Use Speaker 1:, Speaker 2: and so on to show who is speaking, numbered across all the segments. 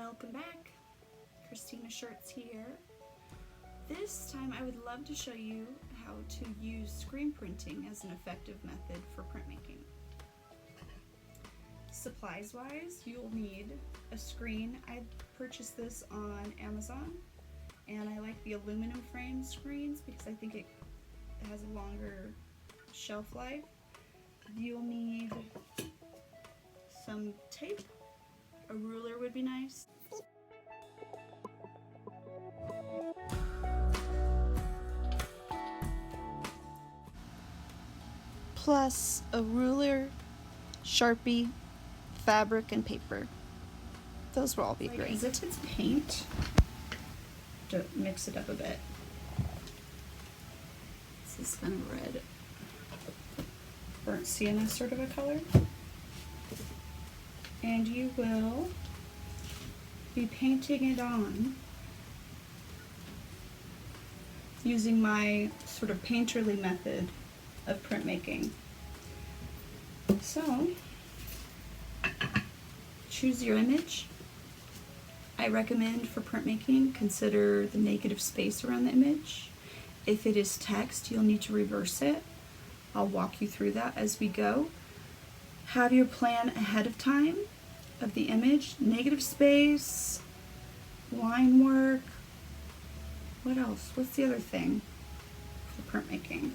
Speaker 1: Welcome back. Christina Shirts here. This time I would love to show you how to use screen printing as an effective method for printmaking. Supplies wise, you'll need a screen. I purchased this on Amazon and I like the aluminum frame screens because I think it has a longer shelf life. You'll need some tape. A ruler would be nice. Plus a ruler, Sharpie, fabric, and paper. Those will all be great. As if it's paint, to mix it up a bit. This is kind of red, burnt sienna sort of a color. And you will be painting it on using my sort of painterly method of printmaking. So, choose your image. I recommend for printmaking, consider the negative space around the image. If it is text, you'll need to reverse it. I'll walk you through that as we go. Have your plan ahead of time of the image, negative space, line work. What else? What's the other thing for printmaking?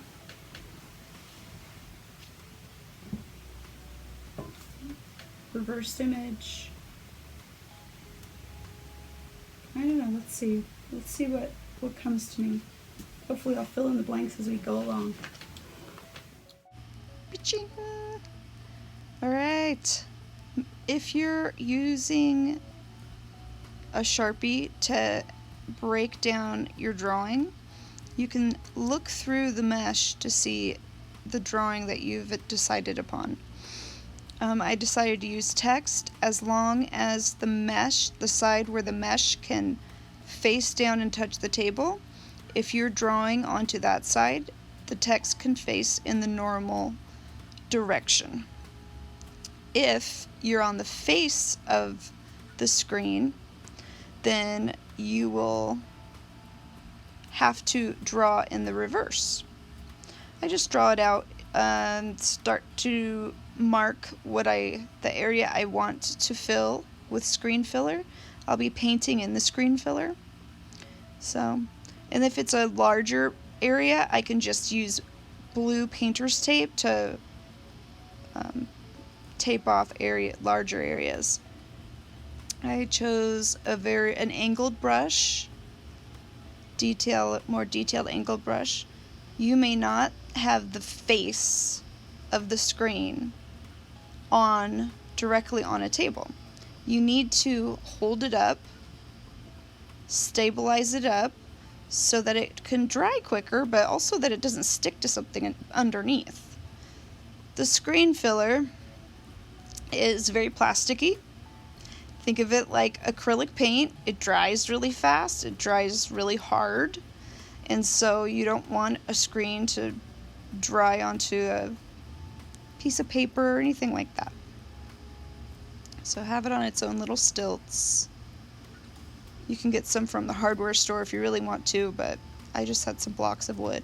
Speaker 1: Reversed image. I don't know, let's see. Let's see what comes to me. Hopefully I'll fill in the blanks as we go along. Alright. If you're using a Sharpie to break down your drawing, you can look through the mesh to see the drawing that you've decided upon. I decided to use text as long as the mesh, the side where the mesh can face down and touch the table. If you're drawing onto that side, the text can face in the normal direction. If you're on the face of the screen, then you will have to draw in the reverse. I just draw it out and start to mark the area I want to fill with screen filler. I'll be painting in the screen filler. So, and if it's a larger area, I can just use blue painter's tape to tape off larger areas. I chose an angled brush, more detailed angled brush. You may not have the face of the screen directly on a table. You need to hold it up, stabilize it up so that it can dry quicker, but also that it doesn't stick to something underneath. The screen filler is very plasticky. Think of it like acrylic paint. It dries really fast, it dries really hard, and so you don't want a screen to dry onto a piece of paper or anything like that. So have it on its own little stilts. You can get some from the hardware store if you really want to, but I just had some blocks of wood.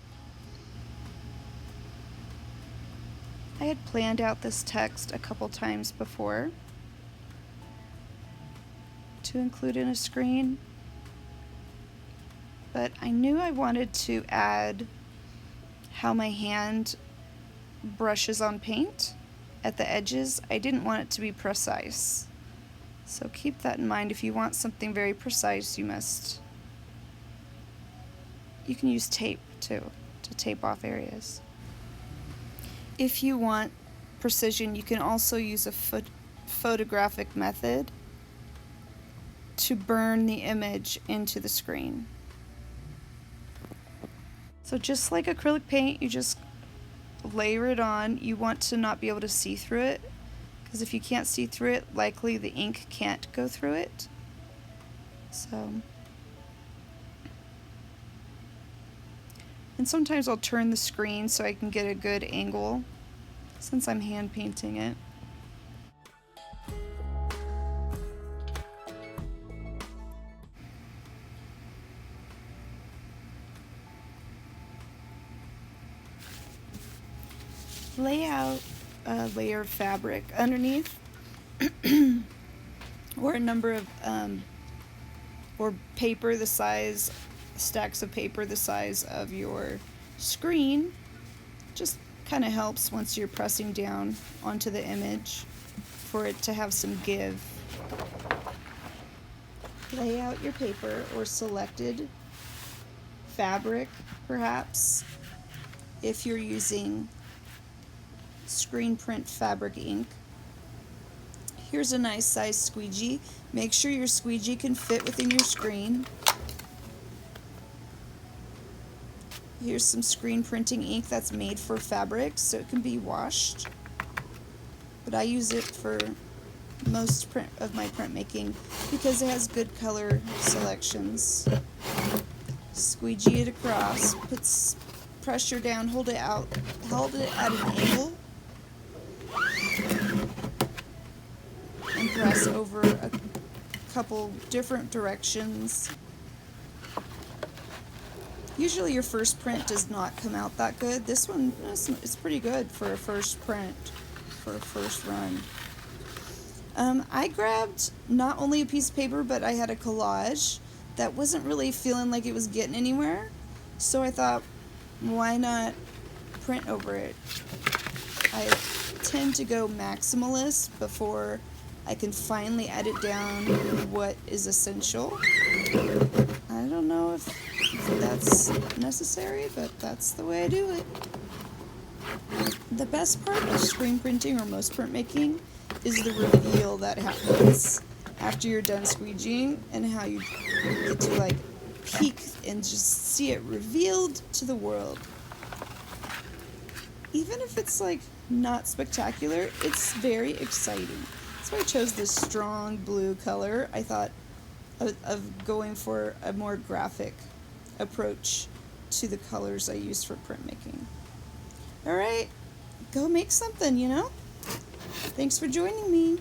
Speaker 1: I had planned out this text a couple times before to include in a screen, but I knew I wanted to add how my hand brushes on paint at the edges. I didn't want it to be precise. So keep that in mind. If you want something very precise, you can use tape too, to tape off areas. If you want precision, you can also use a photographic method to burn the image into the screen. So just like acrylic paint, you just layer it on. You want to not be able to see through it, because if you can't see through it, likely the ink can't go through it. So, and sometimes I'll turn the screen so I can get a good angle since I'm hand painting it. lay out a layer of fabric underneath or a number of or paper the size, stacks of paper the size of your screen. Just kind of helps once you're pressing down onto the image for it to have some give. Lay out your paper or selected fabric, perhaps, if you're using screen print fabric ink. Here's a nice size squeegee. Make sure your squeegee can fit within your screen. Here's some screen printing ink that's made for fabric, so it can be washed. But I use it for most of my printmaking because it has good color selections. Squeegee it across, puts pressure down, hold it at an angle, and press over a couple different directions. Usually your first print does not come out that good. This one is pretty good for a first print, for a first run. I grabbed not only a piece of paper, but I had a collage that wasn't really feeling like it was getting anywhere. So I thought, why not print over it? I tend to go maximalist before I can finally edit down what is essential. I don't know if that's necessary, but that's the way I do it. The best part of screen printing or most printmaking is the reveal that happens after you're done squeegeeing, and how you get to like peek and just see it revealed to the world. Even if it's like not spectacular, it's very exciting. That's why I chose this strong blue color. I thought of going for a more graphic approach to the colors I use for printmaking. Alright, go make something, you know? Thanks for joining me.